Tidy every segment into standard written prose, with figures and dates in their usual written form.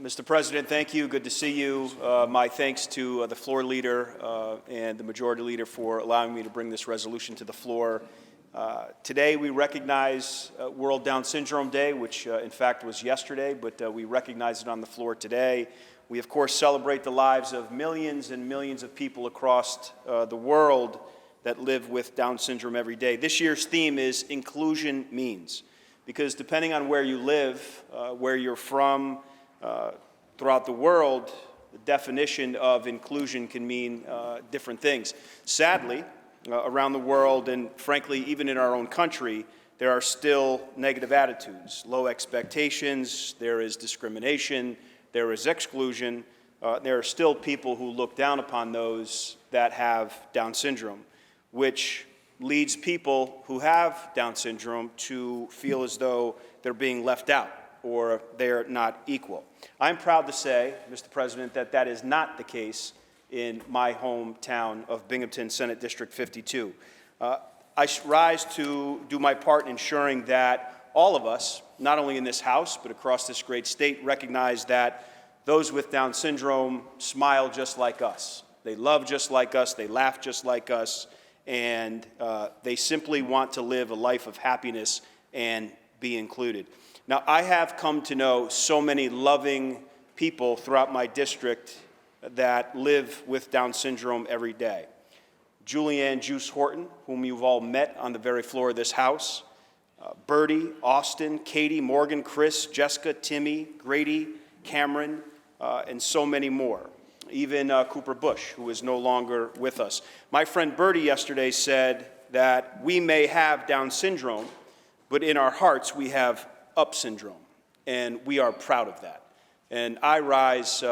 Mr. President, thank you. Good to see you. My thanks to the floor leader and the majority leader for allowing me to bring this resolution to the floor. Today we recognize World Down Syndrome Day, which in fact was yesterday, but we recognize it on the floor today. We, of course, celebrate the lives of millions and millions of people across the world that live with Down syndrome every day. This year's theme is Inclusion Means, because depending on where you live, where you're from, throughout the world, the definition of inclusion can mean different things. Sadly, around the world, and frankly, even in our own country, there are still negative attitudes, low expectations, there is discrimination, there is exclusion. There are still people who look down upon those that have Down syndrome, which leads people who have Down syndrome to feel as though they're being left out or they're not equal. I'm proud to say, Mr. President, that that is not the case in my hometown of Binghamton, Senate District 52. I rise to do my part in ensuring that all of us, not only in this House, but across this great state, recognize that those with Down syndrome smile just like us. They love just like us, they laugh just like us, and they simply want to live a life of happiness and be included. Now, I have come to know so many loving people throughout my district that live with Down syndrome every day. Julianne Juice Horton, whom you've all met on the very floor of this House, Bertie, Austin, Katie, Morgan, Chris, Jessica, Timmy, Grady, Cameron, and so many more. Even Cooper Bush, who is no longer with us. My friend Bertie yesterday said that we may have Down syndrome, but in our hearts we have Up syndrome, and we are proud of that. And I rise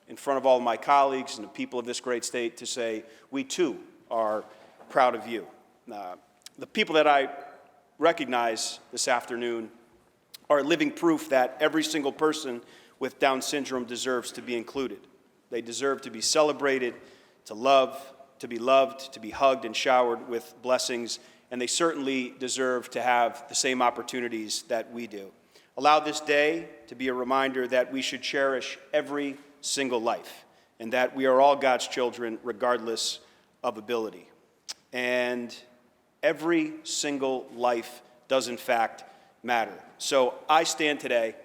in front of all of my colleagues and the people of this great state to say we too are proud of you. The people that I recognize this afternoon are living proof that every single person with Down syndrome deserves to be included. They deserve to be celebrated, to love, to be loved, to be hugged and showered with blessings, and they certainly deserve to have the same opportunities that we do. Allow this day to be a reminder that we should cherish every single life and that we are all God's children regardless of ability. And every single life does in fact matter. So I stand today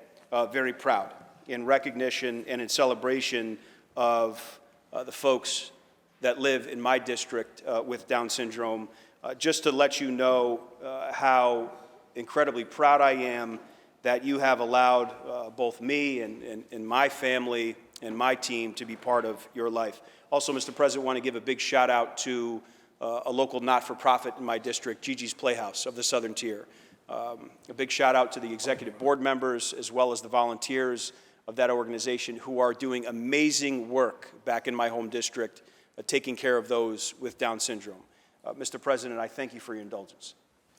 very proud in recognition and in celebration of the folks that live in my district with Down syndrome, just to let you know how incredibly proud I am that you have allowed both me and my family and my team to be part of your life. Also, Mr. President, I want to give a big shout out to a local not-for-profit in my district, Gigi's Playhouse of the Southern Tier. A big shout out to the executive board members as well as the volunteers of that organization who are doing amazing work back in my home district, taking care of those with Down syndrome. Mr. President, I thank you for your indulgence.